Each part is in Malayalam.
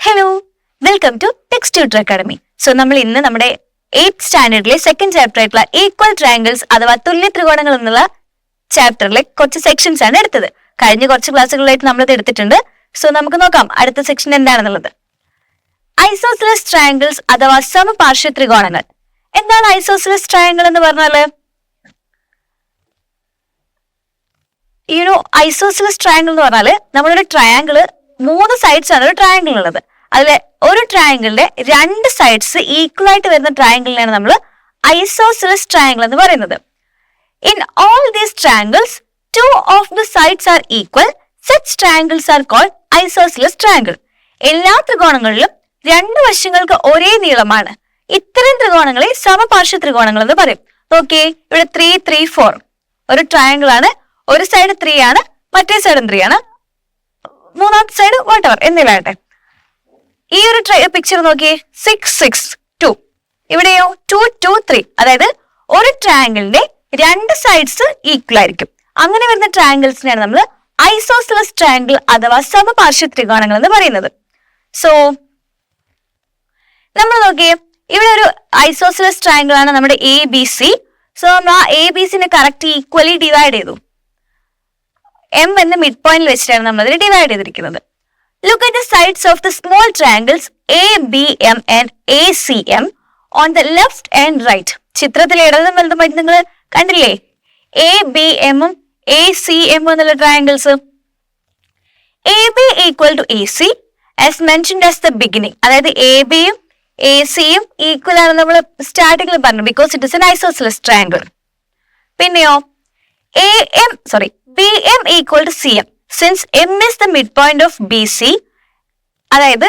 Hello, welcome to Text Tutor Academy. So നമ്മൾ ഇന്ന് നമ്മുടെ 8th സ്റ്റാൻഡേർഡിലെ സെക്കൻഡ് ചാപ്റ്റർ ആയിട്ടുള്ള ഈക്വൽ ട്രയാങ്കിൾസ് അഥവാ തുല്യ ത്രികോണങ്ങൾ എന്നുള്ള ചാപ്റ്ററിലെ കുറച്ച് സെക്ഷൻസ് ആണ് എടുത്തത്. കഴിഞ്ഞ കുറച്ച് ക്ലാസ്സുകളിലായിട്ട് നമ്മളത് എടുത്തിട്ടുണ്ട്. സോ നമുക്ക് നോക്കാം അടുത്ത സെക്ഷൻ എന്താണെന്നുള്ളത്. ഐസോസിലസ് ട്രയാങ്കിൾസ് അഥവാ സമപാർശ്വ ത്രികോണങ്ങൾ. എന്താണ് ഐസോസിലസ് ട്രയാങ്കിൾ എന്ന് പറഞ്ഞാല്? ഐസോസിലസ് ട്രയാങ്കിൾ എന്ന് പറഞ്ഞാല് നമ്മളൊരു ട്രയാങ്കിള് 3 സൈഡ്സ് ആണ് ഒരു ട്രയാങ്കിൾ ഉള്ളത്. അതിലെ ഒരു ട്രയാങ്കിളിന്റെ 2 സൈഡ്സ് ഈക്വൽ ആയിട്ട് വരുന്ന ട്രയാങ്കിളിനാണ് നമ്മൾ ഐസോസിലസ് ട്രയാങ്കിൾ എന്ന് പറയുന്നത്. In all these triangles 2 of the sides are equal. Such triangles are called isosceles triangle. എല്ലാ ത്രികോണങ്ങളിലും 2 വശങ്ങൾക്ക് ഒരേ നീളമാണ്. ഇത്തരം ത്രികോണങ്ങളെ സമപാർശ്വ ത്രികോണങ്ങൾ എന്ന് പറയും. നോക്കിയേ, ഇവിടെ 3, 3, 4 ഒരു ട്രയാങ്കിൾ ആണ്. ഒരു സൈഡ് 3 ആണ്, മറ്റേ സൈഡും 3 ആണ്, മൂന്നാമത്തെ സൈഡ് വാട്ടെവർ എന്നിവയാട്ടെ. ഈ ഒരു പിക്ചർ നോക്കിയേ, 6, 6, 2. ഇവിടെയോ 2, 2, 3. അതായത് ഒരു ട്രയാങ്കിളിന്റെ 2 സൈഡ്സ് ഈക്വൽ ആയിരിക്കും. അങ്ങനെ വരുന്ന ട്രയാങ്കിൾസിനെയാണ് നമ്മൾ ഐസോസിലസ് ട്രയാങ്കിൾ അഥവാ സമപാർശ്വ ത്രികോണങ്ങൾ എന്ന് പറയുന്നത്. സോ നമ്മൾ നോക്കിയേ, ഇവിടെ ഒരു ഐസോസിലസ് ട്രയാങ്കിൾ ആണ് നമ്മുടെ ABC. സോ നമ്മൾ ആ ABCനെ കറക്റ്റ് ഈക്വലി ഡിവൈഡ് ചെയ്തു. M എന്ന മിഡ് പോയിന്റിൽ വെച്ചിട്ടാണ് നമ്മൾ അതിനെ ഡിവൈഡ് ചെയ്തിരിക്കുന്നത്. Look at the sides of the small triangles ABM and ACM on the left and right. ചിത്രത്തിൽ ഇടതും വലതുമായിട്ട് നിങ്ങൾ കണ്ടില്ലേ? ABM ഉം ACM എന്നുള്ള triangles. AB equal to AC as mentioned as the beginning. അതായത് AB യും AC യും ഈക്വൽ ആണ് നമ്മൾ സ്റ്റാർട്ടിങ്ങിൽ പറഞ്ഞു, because it is an isosceles triangle. പിന്നെയോ BM equal to CM. Since M is the midpoint of BC, അതായത്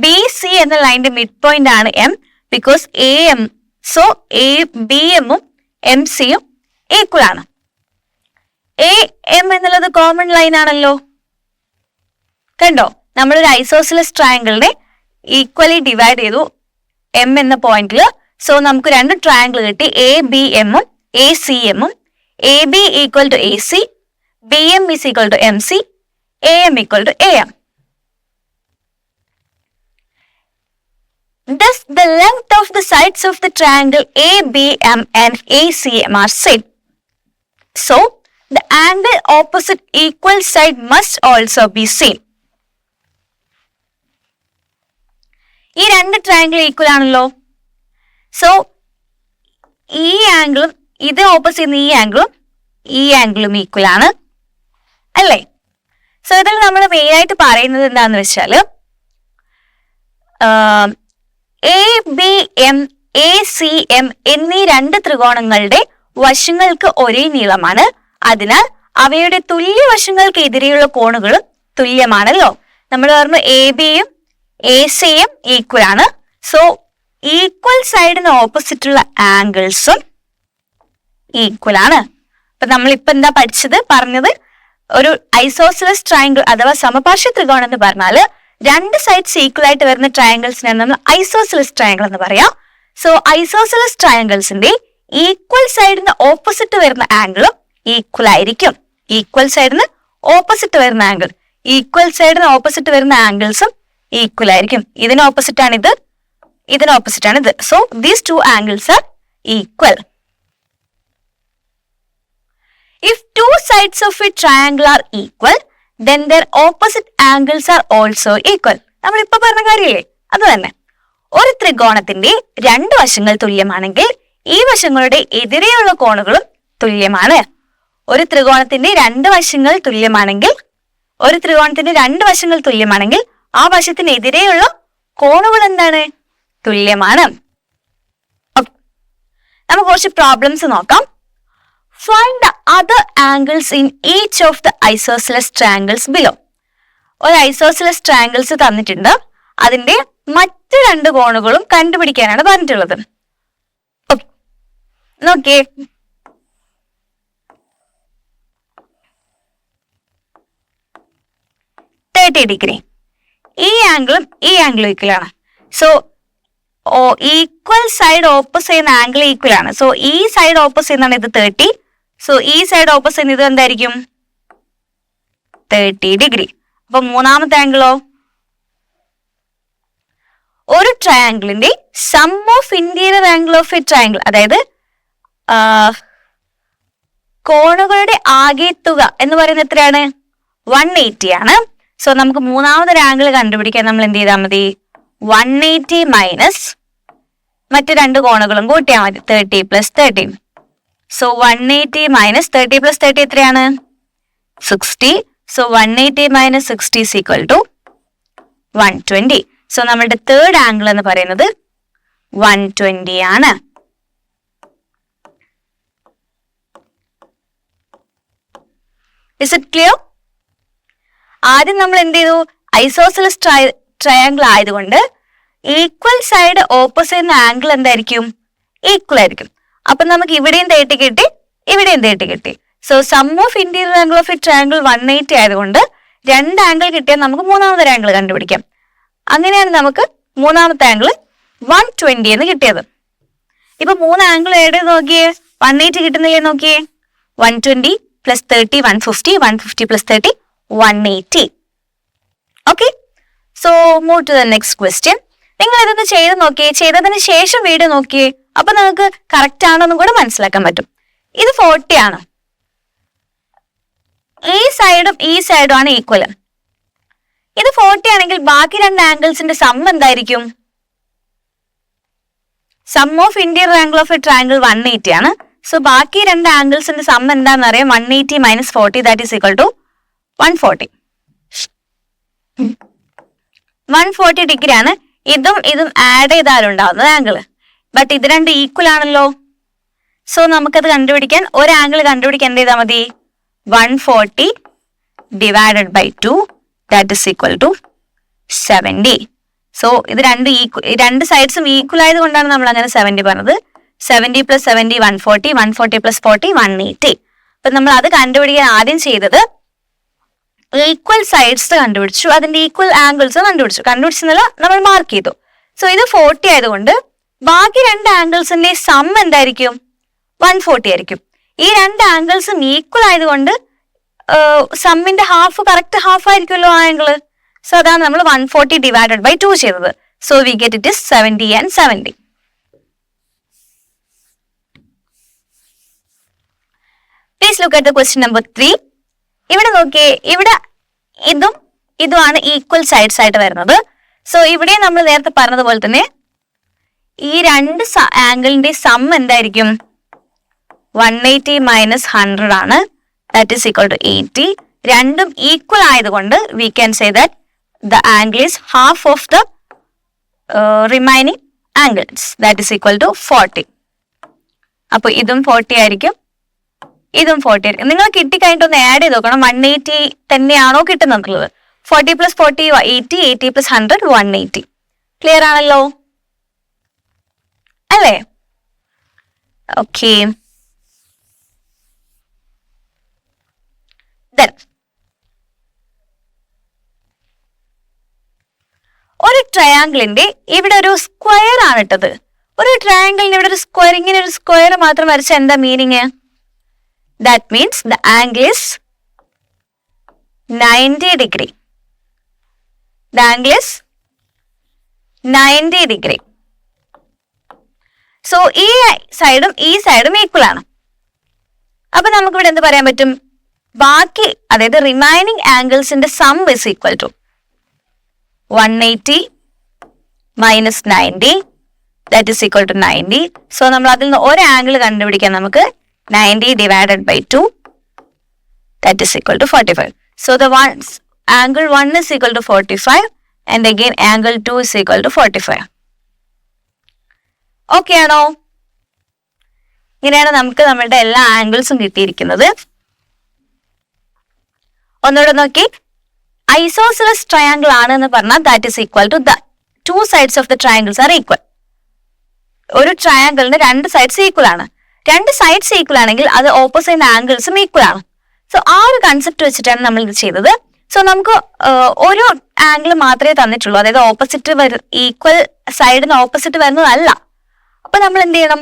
BC എന്ന ലൈനിന്റെ മിഡ് പോയിന്റ് ആണ് M, because AM. So BM ഉം MC യും ഈക്വൽ ആണ്. AM എന്നുള്ളത് കോമൺ ലൈൻ ആണല്ലോ. കണ്ടോ, നമ്മളൊരു ഐസോസിലസ് ട്രയാങ്കിളിനെ ഈക്വലി ഡിവൈഡ് ചെയ്തു M എന്ന പോയിന്റിൽ. സോ നമുക്ക് 2 ട്രയാങ്കിൾ കിട്ടി, ABM ഉം ACM ഉം. AB equal to AC, BM is equal to MC, AM equal to AM. Thus, the length of the sides of the triangle ABM and ACM are same. So, the angle opposite equal side must also be same. ഈ 2 ട്രയാങ്കിൾ ഈക്വൽ ആണല്ലോ. സോ ഈ ആംഗിളും ഇത് ഓപ്പോസിറ്റ് ചെയ്യുന്ന ഈ ആംഗിളും ഈക്വൽ ആണ് അല്ലേ? സോ ഇതിൽ നമ്മൾ മെയിൻ ആയിട്ട് പറയുന്നത് എന്താന്ന് വെച്ചാല് ABM ACM എന്നീ 2 ത്രികോണങ്ങളുടെ വശങ്ങൾക്ക് ഒരേ നീളമാണ്. അതിനാൽ അവയുടെ തുല്യ വശങ്ങൾക്ക് എതിരെയുള്ള കോണുകളും തുല്യമാണല്ലോ. നമ്മൾ പറഞ്ഞു AB യും AC യും ഈക്വൽ ആണ്. സോ ഈക്വൽ സൈഡിന് ഓപ്പോസിറ്റ് ഉള്ള ആംഗിൾസും ഈക്വൽ ആണ്. അപ്പൊ നമ്മളിപ്പോ എന്താ പറഞ്ഞത് ഒരു ഐസോസിലസ് ട്രയാങ്കിൾ അഥവാ സമപാർശ്വ ത്രികോണം എന്ന് പറഞ്ഞാല് 2 സൈഡ്സ് ഈക്വൽ ആയിട്ട് വരുന്ന ട്രയാങ്കിൾസിനാണ് നമ്മൾ ഐസോസിലസ് ട്രയാങ്കിൾ എന്ന് പറയാം. സോ ഐസോസിലസ് ട്രയാങ്കിൾസിന്റെ ഈക്വൽ സൈഡിന് ഓപ്പോസിറ്റ് വരുന്ന ആംഗിളും ഈക്വൽ ആയിരിക്കും. ഈക്വൽ സൈഡിന് ഓപ്പോസിറ്റ് വരുന്ന ആംഗിൾ, ഈക്വൽ സൈഡിന് ഓപ്പോസിറ്റ് വരുന്ന ആംഗിൾസും ഈക്വൽ ആയിരിക്കും. ഇതിന് ഓപ്പോസിറ്റ് ആണ് ഇത്, ഇതിന് ഓപ്പോസിറ്റ് ആണ് ഇത്. So these 2 angles are equal. If 2 sides of a triangle are equal, then their opposite angles are also equal. നമ്മൾ ഇപ്പൊ പറഞ്ഞ കാര്യമില്ലേ, അത് തന്നെ. ഒരു ത്രികോണത്തിന്റെ 2 വശങ്ങൾ തുല്യമാണെങ്കിൽ ഈ വശങ്ങളുടെ എതിരെയുള്ള കോണുകളും തുല്യമാണ്. ഒരു ത്രികോണത്തിന്റെ 2 വശങ്ങൾ തുല്യമാണെങ്കിൽ ആ വശത്തിനെതിരെയുള്ള കോണുകൾ എന്താണ്? തുല്യമാണ്. നമുക്ക് കുറച്ച് പ്രോബ്ലംസ് നോക്കാം. Find the other angles in each of the isosceles triangles below. ഒരു ഐസോസിലസ് ട്രയാങ്കിൾസ് തന്നിട്ടുണ്ട്, അതിന്റെ മറ്റ് 2 കോണുകളും കണ്ടുപിടിക്കാനാണ് പറഞ്ഞിട്ടുള്ളത്. നോക്കിയേ, ഡിഗ്രി ഈ ആംഗിളും ഈക്വൽ ആണ്. സോ ഈക്വൽ സൈഡ് ഓപ്പോസ് ചെയ്യുന്ന ആംഗിൾ ഈക്വൽ ആണ്. സോ ഈ സൈഡ് ഓപ്പോസ് ചെയ്യുന്നതാണ് ഇത് 30. സോ ഈ സൈഡ് ഓപ്പോസ് ചെയ്യുന്നത് എന്തായിരിക്കും? 30 ഡിഗ്രി. അപ്പൊ മൂന്നാമത്തെ ആംഗിളോ ഒരു ട്രയാങ്കിളിന്റെ sum of interior angle of a triangle, അതായത് കോണുകളുടെ ആകെ തുക എന്ന് പറയുന്നത് എത്രയാണ്? 180 ആണ്. സോ നമുക്ക് മൂന്നാമതൊരു ആംഗിൾ കണ്ടുപിടിക്കാൻ നമ്മൾ എന്ത് ചെയ്താൽ മതി? 180 മൈനസ് മറ്റു രണ്ട് കോണുകളും കൂട്ടിയാൽ മതി, 30 + 30. സോ 180 മൈനസ് 30 + 30 എത്രയാണ്? 60. So 180 minus 60 is equal to 120. So നമ്മുടെ തേർഡ് ആംഗിൾ എന്ന് പറയുന്നത് 120 ആണ്. Is it clear? ആദ്യം നമ്മൾ എന്ത് ചെയ്തു? ഐസോസെലസ് ട്രയാങ്കിൾ ആയതുകൊണ്ട് ഈക്വൽ സൈഡ് ഓപ്പോസിറ്റ് ആംഗിൾ എന്തായിരിക്കും? ഈക്വൽ ആയിരിക്കും. അപ്പൊ നമുക്ക് ഇവിടെയും 30 കിട്ടി, ഇവിടെയും 30 കിട്ടി. So sum of interior angle of a triangle 180 ആയതുകൊണ്ട് രണ്ട് ആംഗിൾ കിട്ടിയാൽ നമുക്ക് മൂന്നാമത്തെ ആംഗിൾ കണ്ടുപിടിക്കാം. അങ്ങനെയാണ് നമുക്ക് മൂന്നാമത്തെ ആംഗിൾ 120 എന്ന് കിട്ടിയത്. ഇപ്പൊ മൂന്ന് ആംഗിൾ ഏടെ നോക്കിയേ? 180 കിട്ടുന്നില്ലേ നോക്കിയേ? 120 + 30 150, 150 + 30 180. Okay, so move to the next question. നിങ്ങൾ ഇതൊന്ന് ചെയ്ത് നോക്കിയേ, ചെയ്തതിന് ശേഷം വീഡിയോ നോക്കിയേ, അപ്പൊ നിങ്ങൾക്ക് കറക്റ്റ് ആണെന്നും കൂടെ മനസ്സിലാക്കാൻ പറ്റും. ഇത് 40 ആണ്. ഈ സൈഡും ആണ് ഈക്വൽ. ഇത് 40 ആണെങ്കിൽ ബാക്കി രണ്ട് ആംഗിൾസിന്റെ സം എന്തായിരിക്കും? Sum of interior angle of a triangle 180 ആണ്. സോ ബാക്കി രണ്ട് ആംഗിൾസിന്റെ സം എന്താണെന്ന് അറിയാം? 180 minus 40 that is equal to 140. 140 degree ആണ്. ഇതും ആഡ് ചെയ്താലുണ്ടാവുന്നത് ആംഗിൾ. ബട്ട് ഇത് രണ്ട് ഈക്വൽ ആണല്ലോ. സോ നമുക്കത് കണ്ടുപിടിക്കാൻ ഒരു ആംഗിൾ കണ്ടുപിടിക്കാൻ എന്ത് ചെയ്താൽ മതി? 140 divided by 2 that is equal to 70. So ഇത് രണ്ട് സൈഡ്സും ഈക്വൽ ആയത് കൊണ്ടാണ് നമ്മൾ അങ്ങനെ 70 പറഞ്ഞത്. 70 + 70 140, 140 + 40 180. അപ്പൊ നമ്മൾ അത് കണ്ടുപിടിക്കാൻ ആദ്യം ചെയ്തത് ഈക്വൽ സൈഡ്സ് കണ്ടുപിടിച്ചു, അതിന്റെ ഈക്വൽ ആംഗിൾസ് കണ്ടുപിടിച്ചെന്നല്ല നമ്മൾ മാർക്ക് ചെയ്തു. സോ ഇത് 40 ആയതുകൊണ്ട് ബാക്കി രണ്ട് ആംഗിൾസിന്റെ സം എന്തായിരിക്കും? 140 ആയിരിക്കും. ഈ രണ്ട് ആംഗിൾസും ഈക്വൽ ആയതുകൊണ്ട് സമ്മിന്റെ കറക്റ്റ് ഹാഫ് ആയിരിക്കുമല്ലോ ആംഗിള്. സോ അതാണ് നമ്മൾ 140 ഡിവൈഡഡ് ബൈ 2 ചെയ്തത്. So we get it is 70 and 70. Please look at the question number 3. ഇവിടെ നോക്കിയേ, ഇവിടെ ഇതുമാണ് ഈക്വൽ സൈഡ്സ് ആയിട്ട് വരുന്നത്. സോ ഇവിടെ നമ്മൾ നേരത്തെ പറഞ്ഞതുപോലെ തന്നെ ഈ രണ്ട് ആംഗിളിന്റെ സം എന്തായിരിക്കും? 180 മൈനസ് 100 ആണ്. That is equal to 80. രണ്ടും ഈക്വൽ ആയതുകൊണ്ട് we can say that the angle is half of the remaining angles that is equal to 40. അപ്പൊ ഇതും 40 ആയിരിക്കും, ഇതും 40 ആയിരിക്കും. നിങ്ങൾ കിട്ടിക്കഴിഞ്ഞിട്ട് ഒന്ന് ആഡ് ചെയ്ത് നോക്കണം 180 തന്നെയാണോ കിട്ടുന്നുള്ളത്. 40 + 40 80, 80 + 100 180. ക്ലിയർ ആണല്ലോ അല്ലേ? ഓക്കെ, ഒരു ട്രയാങ്കിളിന്റെ ഇവിടെ ഒരു സ്ക്വയർ ആണ് ഇട്ടത്. ഒരു ട്രയാങ്കിളിന്റെ ഇവിടെ ഒരു സ്ക്വയർ, ഇങ്ങനെ ഒരു സ്ക്വയർ മാത്രം വരച്ച എന്താ meaning? That means the angle is 90 degree. The angle is 90 degree. So ഈ സൈഡും ഈക്വൽ ആണ്. അപ്പൊ നമുക്ക് ഇവിടെ എന്ത് പറയാൻ പറ്റും? ബാക്കി, അതായത് റിമൈനിങ് ആംഗിൾസിന്റെ sum is equal to 180 minus 90 that is equal to 90. So നമ്മൾ അതിൽ നിന്ന് ഒരു ആംഗിൾ കണ്ടുപിടിക്കാൻ നമുക്ക് 90 divided by 2 that is equal to 45. So the angle 1 is equal to 45 and again angle 2 is equal to 45. Okay ആണോ? ഇങ്ങനെയാണ് നമുക്ക് നമ്മളുടെ എല്ലാ ആംഗിൾസും കിട്ടിയിരിക്കുന്നത്. ഒന്നുകൂടെ നോക്കി, ഐസോസെലസ് ട്രയാങ്കിൾ ആണെന്ന് പറഞ്ഞാൽ that is equal to the two sides of the triangles are equal. ഒരു ട്രയാങ്കിളിന്റെ രണ്ട് സൈഡ്സ് ഈക്വൽ ആണ്. രണ്ട് സൈഡ്സ് ഈക്വൽ ആണെങ്കിൽ അത് ഓപ്പോസിറ്റ് ആംഗിൾസും ഈക്വൽ ആണ്. സോ ആ ഒരു കൺസെപ്റ്റ് വെച്ചിട്ടാണ് നമ്മൾ ഇത് ചെയ്തത്. സോ നമുക്ക് ഒരു ആംഗിൾ മാത്രമേ തന്നിട്ടുള്ളൂ, അതായത് ഈക്വൽ സൈഡിന് ഓപ്പോസിറ്റ് വരുന്നതല്ല. അപ്പൊ നമ്മൾ എന്ത് ചെയ്യണം?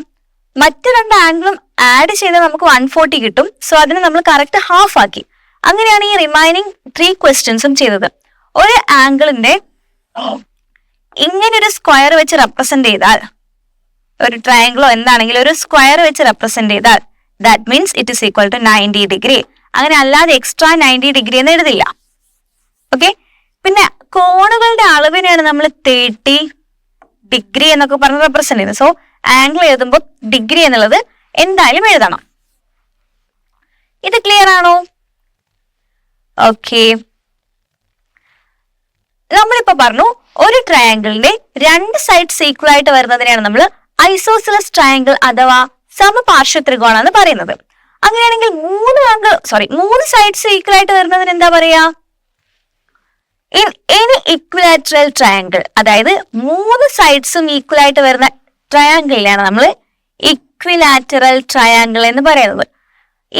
മറ്റു രണ്ട് ആംഗിളും ആഡ് ചെയ്താൽ നമുക്ക് 140 കിട്ടും. സോ അതിനെ നമ്മൾ കറക്റ്റ് ഹാഫ് ആക്കി. അങ്ങനെയാണ് ഈ റിമൈനിങ് 3 ക്വസ്റ്റ്യൻസും ചെയ്തത്. ഒരു ആംഗിളിന്റെ ഇങ്ങനെ ഒരു സ്ക്വയർ വെച്ച് റെപ്രസെന്റ് ചെയ്താൽ, ഒരു ട്രയാങ്കിളോ എന്താണെങ്കിലും ഒരു സ്ക്വയർ വെച്ച് റെപ്രസെന്റ് ചെയ്താൽ that means it is equal to 90 degree. അങ്ങനെ അല്ലാതെ എക്സ്ട്രാ 90 ഡിഗ്രി എന്ന് എഴുതില്ല. ഓക്കെ. പിന്നെ കോണുകളുടെ അളവിനെയാണ് നമ്മൾ 30 ഡിഗ്രി എന്നൊക്കെ പറഞ്ഞ് റെപ്രസെന്റ് ചെയ്യുന്നത്. സോ ആംഗിൾ എഴുതുമ്പോൾ ഡിഗ്രി എന്നുള്ളത് എന്തായാലും എഴുതണം. ഇത് ക്ലിയർ ആണോ? ഓക്കെ. നമ്മളിപ്പോ പറഞ്ഞു ഒരു ട്രയാങ്കിളിന്റെ രണ്ട് സൈഡ്സ് ഈക്വൽ ആയിട്ട് വരുന്നതിനെയാണ് നമ്മൾ ഐസോസിലസ് ട്രയാങ്കിൾ അഥവാ സമപാർശ്വ ത്രികോണം എന്ന് പറയുന്നത്. അങ്ങനെയാണെങ്കിൽ മൂന്ന് സൈഡ്സ് ഈക്വൽ ആയിട്ട് വരുന്നതിന് എന്താ പറയാ? ഇൻ എനി ഇക്വിലാറ്ററൽ ട്രയാങ്കിൾ, അതായത് മൂന്ന് സൈഡ്സും ഈക്വൽ ആയിട്ട് വരുന്ന ട്രയാങ്കിളിനെയാണ് നമ്മൾ ഇക്വിലാറ്ററൽ ട്രയാങ്കിൾ എന്ന് പറയുന്നത്.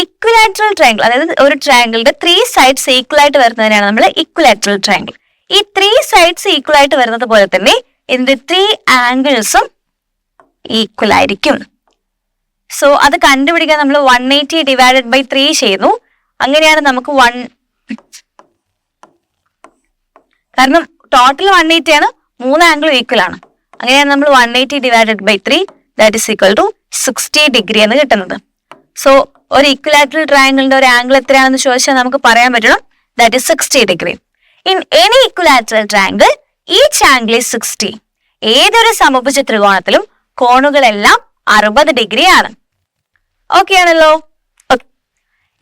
ഇക്വിലാറ്ററൽ ട്രയാങ്കിൾ, അതായത് ഒരു ട്രയാങ്കിളിന്റെ 3 സൈഡ്സ് ഈക്വൽ ആയിട്ട് വരുന്നതിനാണ് നമ്മൾ ഇക്വിലാറ്ററൽ ട്രയാങ്കിൾ. ഈ 3 സൈഡ്സ് ഈക്വൽ ആയിട്ട് വരുന്നത് പോലെ തന്നെ ഇതിന്റെ 3 ആംഗിൾസും ഈക്വൽ ആയിരിക്കും. സോ അത് കണ്ടുപിടിക്കാൻ നമ്മൾ 180 ഡിവൈഡഡ് ബൈ 3 ചെയ്യുന്നു. അങ്ങനെയാണ് നമുക്ക് കാരണം ടോട്ടൽ 180 ആണ്, 3 ആംഗിളും ഈക്വൽ ആണ്. അങ്ങനെയാണ് നമ്മൾ 180 divided by 3 that is equal to 60 degree എന്ന് കിട്ടുന്നത്. സോ ഒരു ഇക്വിലാറ്ററൽ ട്രയാങ്കിളിന്റെ ഒരു ആംഗിൾ എത്രയാണെന്ന് ചോദിച്ചാൽ നമുക്ക് പറയാൻ പറ്റണം that is 60 degree. In any equilateral triangle each angle is 60. ഏതൊരു സമഭുജ ത്രികോണത്തിലും കോണുകളെല്ലാം 60 ഡിഗ്രി ആണ്. ഓക്കെ ആണല്ലോ?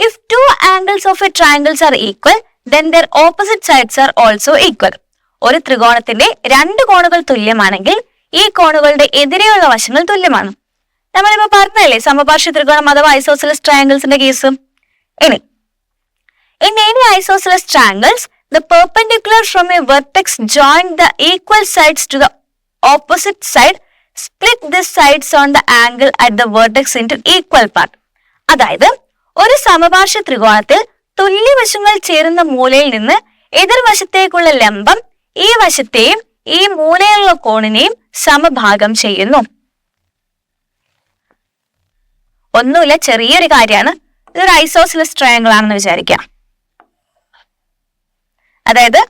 If 2 angles of a triangles are equal, then their opposite sides are also equal. ഒരു ത്രികോണത്തിന്റെ 2 കോണുകൾ തുല്യമാണെങ്കിൽ ഈ കോണുകളുടെ എതിരെയുള്ള വശങ്ങൾ തുല്യമാണ്. നമ്മളിപ്പോ പറഞ്ഞല്ലേ സമപാർശ്വ ത്രികോണം അഥവാ ഐസോസിലസ് ട്രയാങ്കിൾസിന്റെ കേസ്. ഇനി in any isosceles triangles, the perpendicular from a vertex join the equal sides to the opposite side, split the sides on the angle at the vertex into equal part. അതായത് ഒരു സമപാർശ്വ ത്രികോണത്തിൽ തുല്യവശങ്ങൾ ചേരുന്ന മൂലയിൽ നിന്ന് എതിർവശത്തേക്കുള്ള ലംബം ഈ വശത്തെയും ഈ മൂലയിലുള്ള കോണിനെയും സമഭാഗം ചെയ്യുന്നു. ഒന്നുമില്ല, ചെറിയൊരു കാര്യമാണ്. ഇതൊരു ഐസോസിലസ് ട്രയാങ്കിൾ ആണെന്ന് വിചാരിക്കാം. അതായത്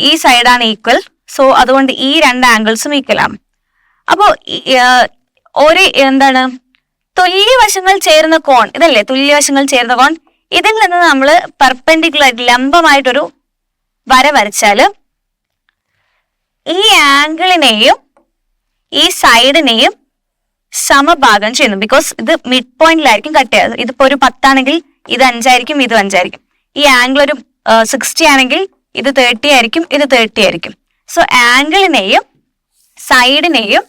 ഈ സൈഡാണ് ഈക്വൽ, സോ അതുകൊണ്ട് ഈ 2 ആംഗിൾസും ഈക്വൽ ആണ്. അപ്പോ തുല്യവശങ്ങൾ ചേരുന്ന കോൺ ഇതല്ലേ, തുല്യവശങ്ങൾ ചേരുന്ന കോൺ. ഇതിൽ നിന്ന് നമ്മൾ പെർപെൻഡിക്കുലർ ലംബമായിട്ടൊരു വര വരച്ചാല് ഈ ആംഗിളിനെയും ഈ സൈഡിനെയും സമഭാഗം ചെയ്യുന്നു. ബിക്കോസ് ഇത് മിഡ് പോയിന്റിലായിരിക്കും കട്ട് ചെയ്യുന്നത്. ഇതിപ്പോ ഒരു 10 ആണെങ്കിൽ ഇത് 5 ആയിരിക്കും, ഇത് 5 ആയിരിക്കും. ഈ ആംഗിൾ ഒരു 60 ആണെങ്കിൽ ഇത് 30 ആയിരിക്കും, ഇത് 30 ആയിരിക്കും. സോ ആംഗിളിനെയും സൈഡിനെയും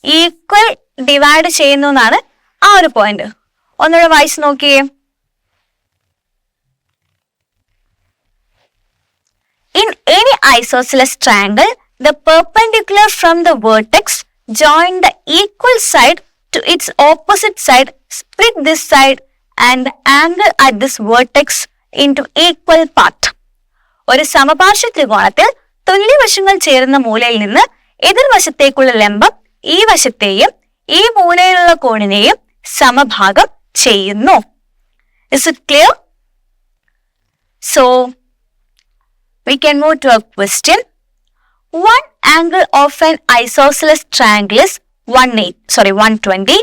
ഈക്വൽ ഡിവൈഡ് ചെയ്യുന്നു എന്നാണ് ആ ഒരു പോയിന്റ്. ഒന്നുകൂടെ വായിച്ച് നോക്കിയേ. In any isosceles triangle, the perpendicular from the vertex join the equal side to its opposite side, split this side and the angle at this vertex into equal part. ഒരു സമപാർശ്വ ത്രികോണത്തിൽ തുല്യവശങ്ങൾ ചേരുന്ന മൂലയിൽ നിന്ന് എതിർവശത്തേക്കുള്ള ലംബം ഈ വശത്തെയും ഈ മൂലയിലുള്ള കോണിനെയും സമഭാഗം ചെയ്യുന്നു. Is it clear? So we can move to a question. One angle of an isosceles triangle is 120.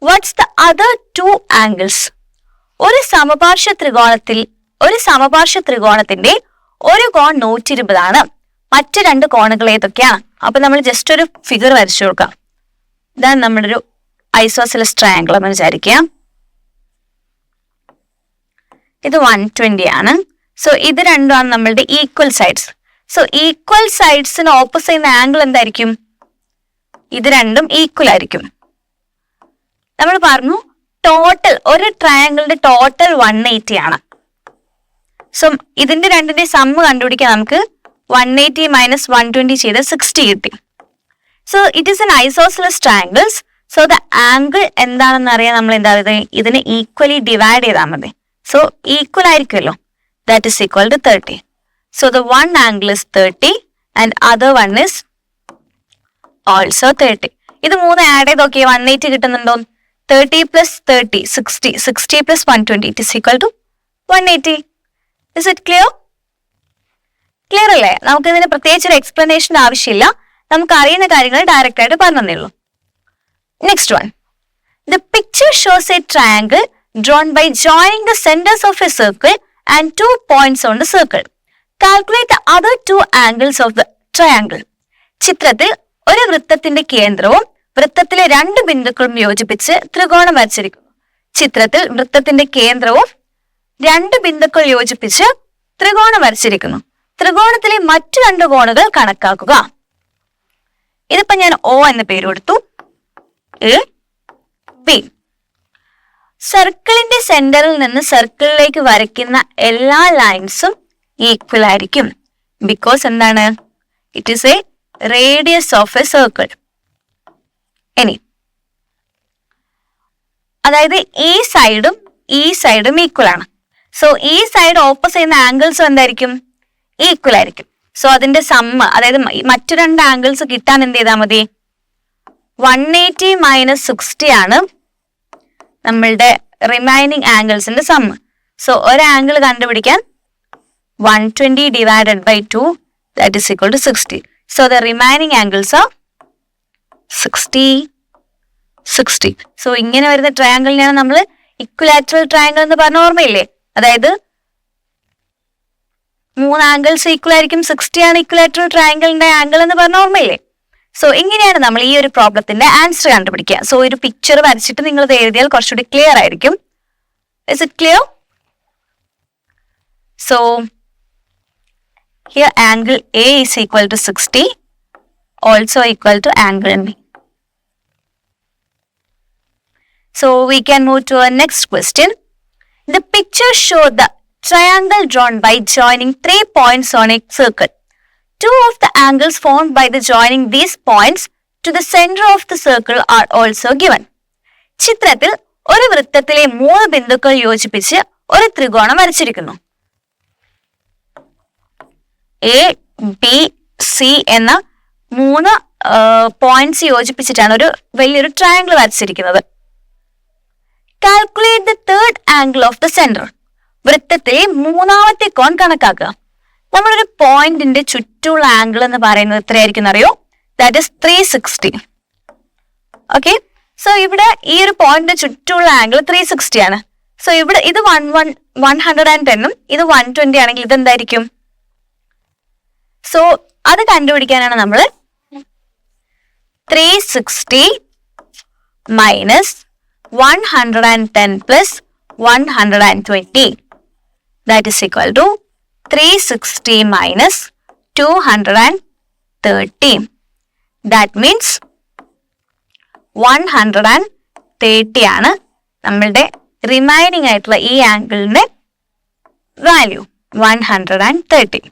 What's the other 2 angles? ഒരു സമപാർശ്വ ത്രികോണത്തിന്റെ ഒരു കോൺ 120 ആണ്. മറ്റു 2 കോണുകൾ ഏതൊക്കെയാണ്? അപ്പൊ നമ്മൾ ജസ്റ്റ് ഒരു ഫിഗർ വരച്ചു കൊടുക്കാം. ഇതാണ് നമ്മുടെ ഒരു ഐസോസിലസ് ട്രയാങ്കിൾ എന്ന് വിചാരിക്കുക. ഇത് 120 ആണ്. സോ ഇത് രണ്ടുമാണ് നമ്മളുടെ ഈക്വൽ സൈഡ്സ്. സോ ഈക്വൽ സൈഡ്സിന് ഓപ്പോസിറ്റ് ചെയ്യുന്ന ആംഗിൾ എന്തായിരിക്കും? ഇത് രണ്ടും ഈക്വൽ ആയിരിക്കും. നമ്മൾ പറഞ്ഞു ടോട്ടൽ ഒരു ട്രയാങ്കിളിന്റെ ടോട്ടൽ 180 ആണ്. സോ ഇതിന്റെ രണ്ടിന്റെ സമ്മ് കണ്ടുപിടിക്കാൻ നമുക്ക് 180 മൈനസ് 120 ചെയ്ത് 60 കിട്ടി. So it is an isosceles triangles. So the angle എന്താണെന്ന് അറിയാൻ നമ്മൾ എന്താ ഇതിനെ ഈക്വലി ഡിവൈഡ് ചെയ്താൽ മതി. സോ ഈക്വൽ ആയിരിക്കുമല്ലോ, that is equal to 30. So the one angle is 30 and other one is also 30. ഇത് 3 ആഡ് ചെയ്ത് നോക്കിയേ 180 കിട്ടുന്നുണ്ടോ? 30 plus 30 60, 60 plus 120 it is equal to 180. Is it clear? Clear അല്ലേ? നമുക്ക് ഇതിന് പ്രത്യേകിച്ച് ഒരു എക്സ്പ്ലനേഷൻ ആവശ്യമില്ല. നമുക്ക് അറിയുന്ന കാര്യങ്ങൾ ഡയറക്റ്റ് ആയിട്ട് പറഞ്ഞു ഉള്ളൂ. Next one, the picture shows A triangle drawn by joining the centers of a circle and 2 points on the circle. Calculate the other 2 angles of the triangle. ചിത്രത്തിൽ ഒരു വൃത്തത്തിന്റെ കേന്ദ്രവും വൃത്തത്തിലെ 2 ബിന്ദുക്കളും യോജിപ്പിച്ച് ത്രികോണം വരച്ചിരിക്കുന്നു. ചിത്രത്തിൽ വൃത്തത്തിന്റെ കേന്ദ്രവും 2 ബിന്ദുക്കൾ യോജിപ്പിച്ച് ത്രികോണം വരച്ചിരിക്കുന്നു. ത്രികോണത്തിലെ മറ്റു 2 കോണുകൾ കണക്കാക്കുക. ഇതിപ്പോ ഞാൻ O എന്ന് പേര് കൊടുത്തു. A, B. സർക്കിളിന്റെ സെന്ററിൽ നിന്ന് സർക്കിളിലേക്ക് വരയ്ക്കുന്ന എല്ലാ ലൈൻസും ഈക്വൽ ആയിരിക്കും. ബിക്കോസ് എന്താണ്? It is A radius of A circle. ഇനി അതായത് ഈ സൈഡും ഈക്വൽ ആണ്. സോ ഈ സൈഡ് ഓപ്പോസ് ചെയ്യുന്ന ആംഗിൾസും എന്തായിരിക്കും? ഈക്വൽ ആയിരിക്കും. സോ അതിന്റെ സമ്മ്, അതായത് മറ്റു 2 ആംഗിൾസ് കിട്ടാൻ എന്ത് ചെയ്താൽ മതി? 180 - 60 ആണ് നമ്മളുടെ റിമൈനിങ് ആംഗിൾസിന്റെ സമ്മ്. സോ ഒരു ആംഗിൾ കണ്ടുപിടിക്കാൻ 120 divided by 2, that is equal to 60. So the remaining angles are 60, 60. So ഇങ്ങനെ വരുന്ന ട്രയാങ്കിളിനെയാണ് നമ്മൾ ഇക്വലാറ്ററൽ ട്രയാങ്കിൾ എന്ന് പറഞ്ഞ ഓർമ്മയില്ലേ? അതായത് 3 ആംഗിൾസ് ഈക്വൽ ആയിരിക്കും. 60 ആണ് ഇക്വലാറ്ററൽ ട്രയാങ്കിളിന്റെ ആംഗിൾ എന്ന് പറഞ്ഞ ഓർമ്മയില്ലേ? സോ ഇങ്ങനെയാണ് നമ്മൾ ഈ ഒരു പ്രോബ്ലത്തിന്റെ ആൻസർ കണ്ടുപിടിക്കുക. സോ ഒരു പിക്ചർ വരച്ചിട്ട് നിങ്ങൾ ഇത് എഴുതിയാൽ കുറച്ചുകൂടി ക്ലിയർ ആയിരിക്കും. Is it clear? So here angle A is equal to 60, also equal to angle B. So we can move to our next question. The picture shows the triangle drawn by joining 3 points on a circle. 2 of the angles formed by the joining these points to the center of the circle are also given. ചിത്രത്തിൽ ഒരു വൃത്തത്തിലെ 3 ബിന്ദുക്കൾ യോജിപ്പിച്ച് ഒരു ത്രികോണം വരച്ചിരിക്കുന്നു. A, B, C എന്ന 3 പോയിന്റ്സ് യോജിപ്പിച്ചിട്ടാണ് ഒരു വലിയൊരു ട്രയാങ്കിൾ വരച്ചിരിക്കുന്നത്. Calculate the third angle of the centre. വൃത്തത്തിലെ 3ാമത്തെ കോൺ കണക്കാക്കുക. നമ്മളൊരു പോയിന്റിന്റെ ചുറ്റുമുള്ള ആംഗിൾ എന്ന് പറയുന്നത് എത്രയായിരിക്കും അറിയോ? That is 360. ഓക്കെ, സോ ഇവിടെ ഈ ഒരു പോയിന്റിന്റെ ചുറ്റുമുള്ള ആംഗിൾ 360 ആണ്. സോ ഇവിടെ ഇത് 110ഉം ഇത് 120 ആണെങ്കിൽ ഇതെന്തായിരിക്കും? സോ അത് കണ്ടുപിടിക്കാനാണ് നമ്മൾ 360 minus 110 plus 120. That is equal to 360 minus 230. That means 130 ആണ് നമ്മളുടെ റിമൈനിങ് ആയിട്ടുള്ള ഈ ആംഗിളിന്റെ വാല്യൂ. 130.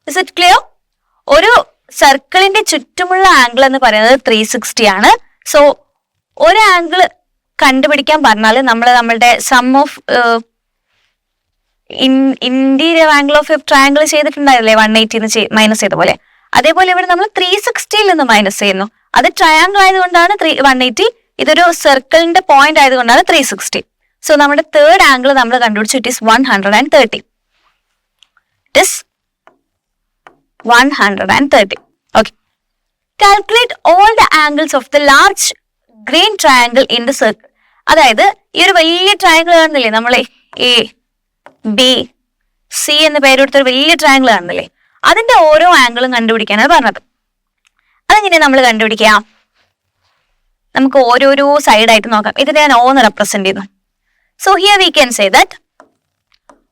Is it clear? ഒരു സർക്കിളിന്റെ ചുറ്റുമുള്ള ആംഗിൾ എന്ന് പറയുന്നത് 360 ആണ്. സോ ഒരു ആംഗിൾ കണ്ടുപിടിക്കാൻ പറഞ്ഞാൽ നമ്മളുടെ sum of interior angle of a triangle ചെയ്തിട്ടുണ്ടായില്ലേ 180 മൈനസ് ചെയ്ത പോലെ. അതേപോലെ ഇവിടെ നമ്മൾ 360 നിന്ന് മൈനസ് ചെയ്യുന്നു. അത് ട്രയാംഗിൾ ആയതുകൊണ്ടാണ് 180. ഇതൊരു സർക്കിളിന്റെ പോയിന്റ് ആയതുകൊണ്ടാണ് 360. സോ നമ്മുടെ തേർഡ് ആംഗിൾ നമ്മൾ കണ്ടുപിടിച്ചു. It is 130. It is 130. Okay. Calculate all the angles of the large green triangle in the circle. അതായത് ഈ ഒരു വലിയ ട്രയാംഗിൾ കാണുന്നില്ലേ, നമ്മൾ A, B, C എന്ന് പേര് കൊടുത്തൊരു വലിയ ട്രയാംഗിൾ കാണുന്നില്ലേ, അതിന്റെ ഓരോ ആംഗിളും കണ്ടുപിടിക്കാനാണ് പറഞ്ഞത്. അതെങ്ങനെയാണ് നമ്മൾ കണ്ടുപിടിക്കുക? നമുക്ക് ഓരോരോ സൈഡായിട്ട് നോക്കാം. ഇത് ഞാൻ O എന്ന് റെപ്രസെന്റ് ചെയ്യുന്നു. So here we can say that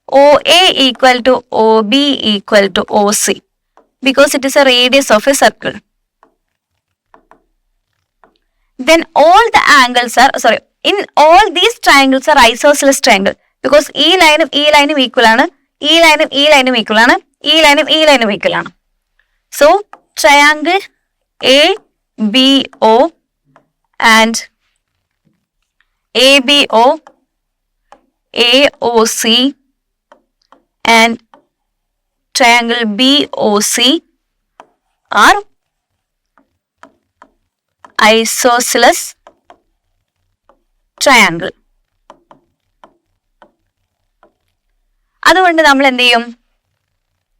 OA equal to OB equal to OC because it is a radius of a circle. Then all the angles are, in all these triangles are isosceles triangle because ഈ ലൈനും ഈക്വൽ ആണ്, ഈ ലൈനും ഈക്വൽ ആണ്, ഈ ലൈനും ഈക്വൽ ആണ്. So triangle ABO and ABO, AOC and triangle BOC are isosceles triangle. അതുകൊണ്ട് നമ്മൾ എന്ത് ചെയ്യും?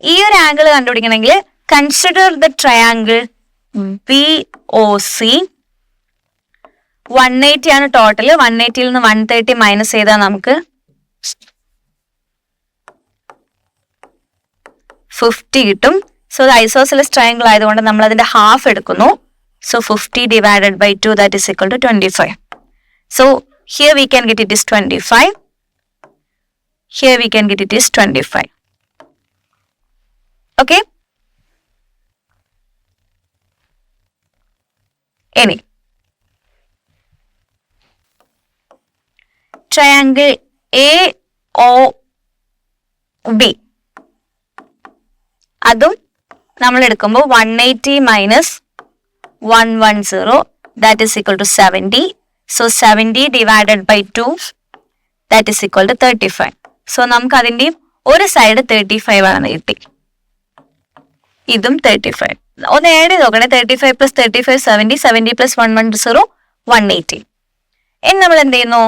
ഈ ഒരു ആംഗിൾ കണ്ടുപിടിക്കണമെങ്കിൽ കൺസിഡർ ദ ട്രയാങ്കിൾ BOC. 180 ആണ് ടോട്ടൽ. 180 നിന്ന് 130 മൈനസ് ചെയ്താൽ നമുക്ക് 50 കിട്ടും. സോ ഇത് ഐസോസെലസ് ട്രയാങ്കിൾ ആയതുകൊണ്ട് നമ്മൾ അതിന്റെ ഹാഫ് എടുക്കുന്നു. So 50 divided by 2, that is equal to 25. So here we can get it is 25. Here we can get it is 25. Okay. Any triangle AOB, അതും നമ്മൾ എടുക്കുമ്പോൾ 180 minus 110, that is equal to 70. So 70 divided by 2, that is equal to 35. So നമുക്ക് അതിന്റെ ഒരു സൈഡ് 35 ആണെന്ന് കിട്ടി. ഇതും 35. ഒന്ന് ആഡ് ചെയ്ത് നോക്കണേ. 35 plus 35 70, 70 plus 110 180. ഇനി നമ്മൾ എന്ത് ചെയ്യുന്നു?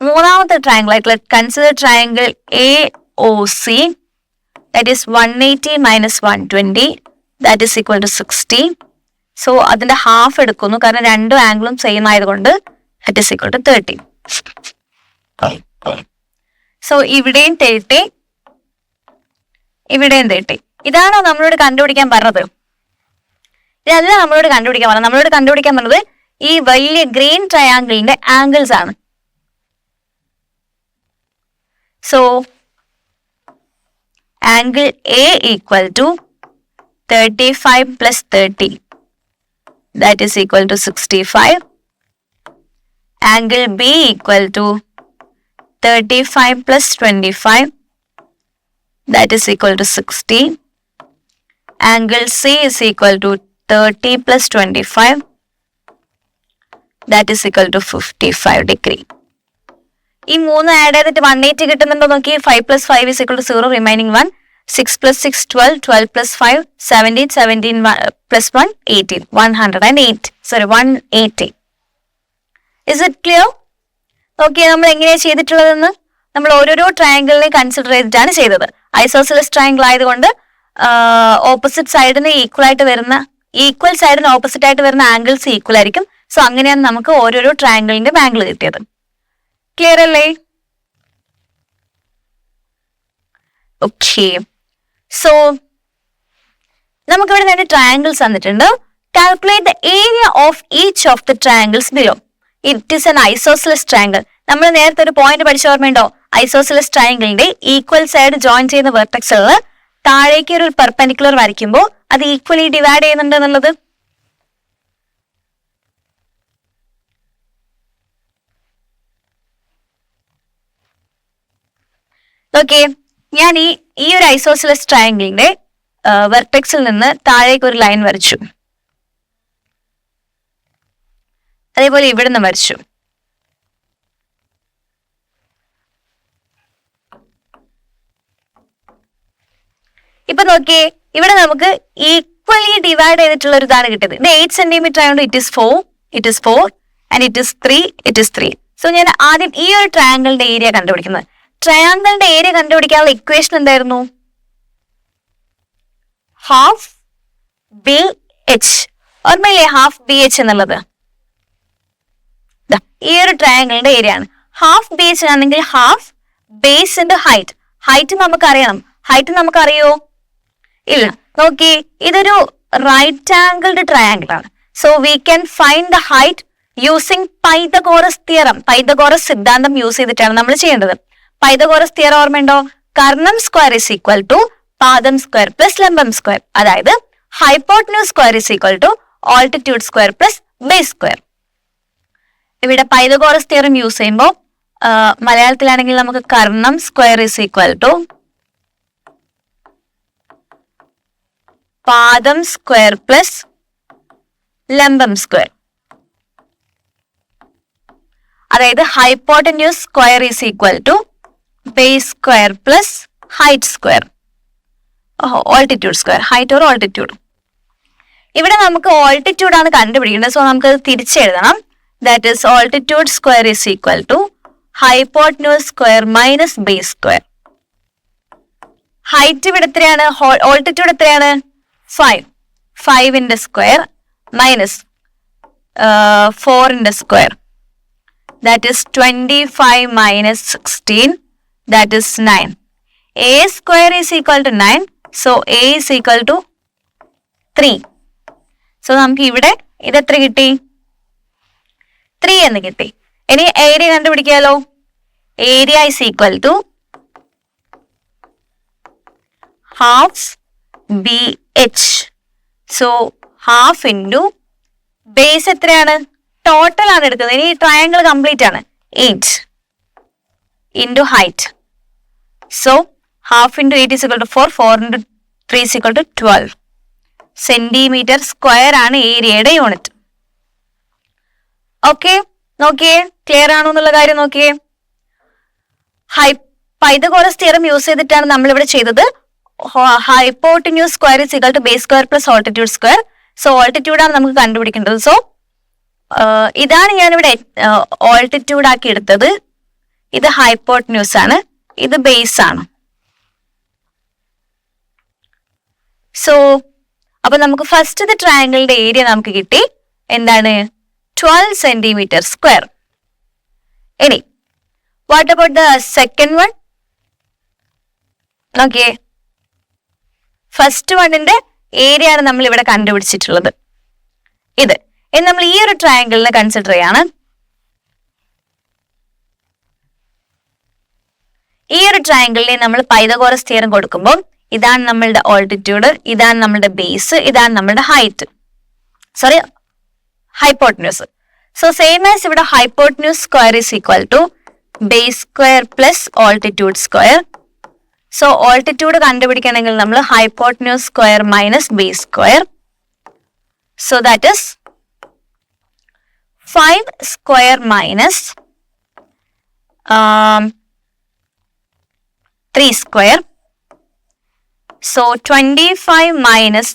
മൂന്നാമത്തെ ട്രയാങ്കിൾ ആയിട്ടുള്ള consider triangle AOC, that is 180 minus 120, that is equal to 60. So അതിന്റെ ഹാഫ് എടുക്കുന്നു, കാരണം രണ്ടും ആംഗിളും സെയിം ആയതുകൊണ്ട് that is equal to 30. So ഇവിടെയും 30, ഇവിടെയും 30. ഇതാണോ നമ്മളോട് കണ്ടുപിടിക്കാൻ പറഞ്ഞത്? ഇതല്ല നമ്മളോട് കണ്ടുപിടിക്കാൻ പറഞ്ഞത്. നമ്മളോട് കണ്ടുപിടിക്കാൻ പറഞ്ഞത് ഈ വലിയ ഗ്രീൻ ട്രയാങ്കിളിന്റെ ആംഗിൾസ് ആണ്. So angle A equal to 35 plus 30, that is equal to 65. Angle B equal to 35 plus 25, that is equal to 60. Angle C is equal to 30 plus 25, that is equal to 55 degree. ഈ മൂന്ന് ആഡ് ചെയ്തിട്ട് 180 കിട്ടുന്നുണ്ടോ നോക്കി. 5 plus 5 is equal to 0, remaining 1. 6 plus 6 12, 12 plus 5 17, 17 plus 1 18, 180. Is it clear? Okay, നമ്മൾ എങ്ങനെയാണ് ചെയ്തിട്ടുള്ളതെന്ന് നമ്മൾ ഓരോരോ ട്രയാങ്കിളിനെ കൺസിഡർ ചെയ്തിട്ടാണ് ചെയ്തത്. ഐസോസെലസ് ട്രയാങ്കിൾ ആയതുകൊണ്ട് ഓപ്പോസിറ്റ് സൈഡിന് ഈക്വൽ സൈഡിന് ഓപ്പോസിറ്റ് ആയിട്ട് വരുന്ന ആംഗിൾസ് ഈക്വൽ ആയിരിക്കും. സോ അങ്ങനെയാണ് നമുക്ക് ഓരോരോ ട്രയാങ്കിളിന്റെ ആംഗിൾ കിട്ടിയത്. ക്ലിയർ അല്ലേ? ഓക്കെ, സോ നമുക്കിവിടെ രണ്ട് ട്രയാങ്കിൾസ് തന്നിട്ടുണ്ട്. Calculate the area of each of the triangles below. It is N isosceles triangle. നമ്മൾ നേരത്തെ ഒരു പോയിന്റ് പഠിച്ച ഓർമ്മയുണ്ടോ? ഐസോസെലസ് ട്രയാങ്കിളിന്റെ ഈക്വൽ സൈഡ് ജോയിൻ ചെയ്യുന്ന വെർട്ടെക്സുകൾ താഴേക്ക് ഒരു പെർപെൻഡിക്കുലർ വരയ്ക്കുമ്പോൾ അത് ഈക്വലി ഡിവൈഡ് ചെയ്യുന്നുണ്ട് എന്നുള്ളത്. ഓക്കെ, ഞാൻ ഈ ഒരു ഐസോസെലസ് ട്രയാങ്കിളിന്റെ വെർട്ടെക്സിൽ നിന്ന് താഴേക്ക് ഒരു ലൈൻ വരച്ചു. അതേപോലെ ഇവിടുന്ന് വരച്ചു. ഇപ്പൊ നോക്കിയേ, ഇവിടെ നമുക്ക് ഈക്വലി ഡിവൈഡ് ചെയ്തിട്ടുള്ള ഒരു ഇതാണ് കിട്ടിയത്. ഇത് 8 സെന്റിമീറ്റർ ആയതുകൊണ്ട് it is 4 and it is 3. So ഞാൻ ആദ്യം ഈ ഒരു ട്രയാങ്കിളിന്റെ ഏരിയ കണ്ടുപിടിക്കുന്നത്. ട്രയാങ്കിളിന്റെ ഏരിയ കണ്ടുപിടിക്കാനുള്ള ഇക്വേഷൻ എന്തായിരുന്നു? Half BH. ഓർമ്മയില്ലേ ഹാഫ് BH എന്നുള്ളത്? ഈ ഒരു ട്രയാങ്കിളിന്റെ ഏരിയ ആണ്. ഹാഫ് BH ആണെങ്കിൽ half base into height. Height നമുക്കറിയോ? ഇല്ല. നോക്കി, ഇതൊരു റൈറ്റ് ആംഗിൾഡ് ട്രയാങ്കിൾ ആണ്. So we can find the height using Pythagoras theorem. Pythagoras സിദ്ധാന്തം യൂസ് ചെയ്തിട്ടാണ് നമ്മൾ ചെയ്യേണ്ടത്. പൈതഗോറസ് തിയറം ഓർമ്മയുണ്ടോ? കർണം സ്ക്വയർ ഇസ് ഈക്വൽ ടു പാദം സ്ക്വയർ പ്ലസ് ലംബം സ്ക്വയർ. അതായത് hypotenuse square is equal to altitude square plus base square. ഇവിടെ പൈതഗോറസ് തിയറം യൂസ് ചെയ്യുമ്പോൾ മലയാളത്തിലാണെങ്കിൽ നമുക്ക് കർണം സ്ക്വയർ ഇസ് ഈക്വൽ ടു പാദം സ്ക്വയർ പ്ലസ് ലംബം സ്ക്വയർ. അതായത് hypotenuse square is equal to base square plus height square, altitude square, height or altitude. ഇവിടെ നമുക്ക് ഓൾട്ടിറ്റ്യൂഡ് ആണ് കണ്ടുപിടിക്കേണ്ടത്. സോ നമുക്കത് തിരിച്ചെഴുതണം. That is altitude square is equal to hypotenuse square minus base square. Height ഇവിടെ എത്രയാണ്, ഓൾട്ടിറ്റ്യൂഡ് എത്രയാണ്, 5. 5ന്റെ സ്ക്വയർ മൈനസ് 4ന്റെ square, that is 25 minus 16, that is 9. A square is equal to 9, so A is equal to 3. So നമുക്ക് ഇവിടെ ഇത് എത്ര കിട്ടി, 3 എന്ന് കിട്ടി. ഇനി ഏരിയ കണ്ടുപിടിക്കാലോ. Area is equal to half BH. So half into base എത്രയാണ്, ടോട്ടൽ ആണ് എടുക്കുന്നത്. ഇനി ട്രയാങ്കിൾ കംപ്ലീറ്റ് ആണ്, 8 into height. So half into 8 is equal to 4. 4 into 3 is equal to 12 centimetre square ആണ് ഏരിയയുടെ യൂണിറ്റ്. ഓക്കെ, നോക്കിയേ ക്ലിയർ ആണോ എന്നുള്ള കാര്യം നോക്കിയേ. പൈതഗോറസ് തിയറം യൂസ് ചെയ്തിട്ടാണ് നമ്മൾ ഇവിടെ ചെയ്തത്. Hypotenuse square is equal to base square plus altitude square. So altitude ആണ് നമുക്ക് കണ്ടുപിടിക്കേണ്ടത്. സോ ഇതാണ് ഞാനിവിടെ ഓൾട്ടിറ്റ്യൂഡ് ആക്കി എടുത്തത്. ഇത് ഹൈപ്പോട്ടിന്യൂസ് ആണ്, ഇത് ബേസ് ആണ്. സോ അപ്പൊ നമുക്ക് ഫസ്റ്റ് ട്രയാങ്കിളിന്റെ ഏരിയ നമുക്ക് കിട്ടി, എന്താണ്, 12 സെന്റിമീറ്റർ സ്ക്വയർ. ഇനി what about the second one, നോക്കിയേ. ഫസ്റ്റ് വണ്ണിന്റെ ഏരിയ ആണ് നമ്മൾ ഇവിടെ കണ്ടുപിടിച്ചിട്ടുള്ളത്. ഇത് നമ്മൾ ഈ ഒരു ട്രയാങ്കിളിനെ കൺസിഡർ ചെയ്യാണ്. ഈ ഒരു ട്രയാങ്കിളിനെ നമ്മൾ പൈതഗോറസ് തിയറം കൊടുക്കുമ്പോൾ ഇതാണ് നമ്മളുടെ ഓൾട്ടിറ്റ്യൂഡ്, ഇതാണ് നമ്മളുടെ ബേസ്, ഇതാണ് നമ്മളുടെ height, sorry hypotenuse. So same as ഇവിടെ hypotenuse square is equal to base square plus altitude square. So altitude കണ്ടുപിടിക്കണമെങ്കിൽ നമ്മൾ hypotenuse square minus base square. So that is 5 square minus 3 square. So 25 minus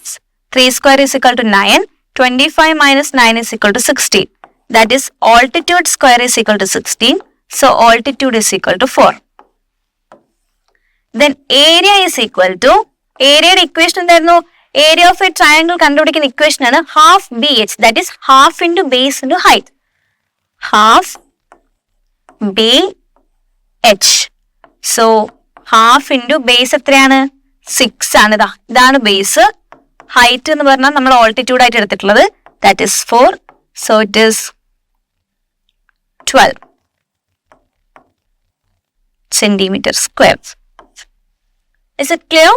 3 square is equal to 9. 25 minus 9 is equal to 16. That is altitude square is equal to 16. So altitude is equal to 4. Then area is equal to, area equation എന്തായിരുന്നു, area of a triangle കണ്ടുപിടിക്കുന്ന ഇക്വേഷൻ ആണ് half BH. That is half into base into height. Half BH. So half into base എത്രയാണ്, 6 ആണ്. ഇതാണ് ബേസ്. ഹൈറ്റ് എന്ന് പറഞ്ഞാൽ നമ്മൾ ഓൾട്ടിറ്റ്യൂഡ് ആയിട്ട് എടുത്തിട്ടുള്ളത്, that is 4. So it is 12 centimetre square. Is it clear?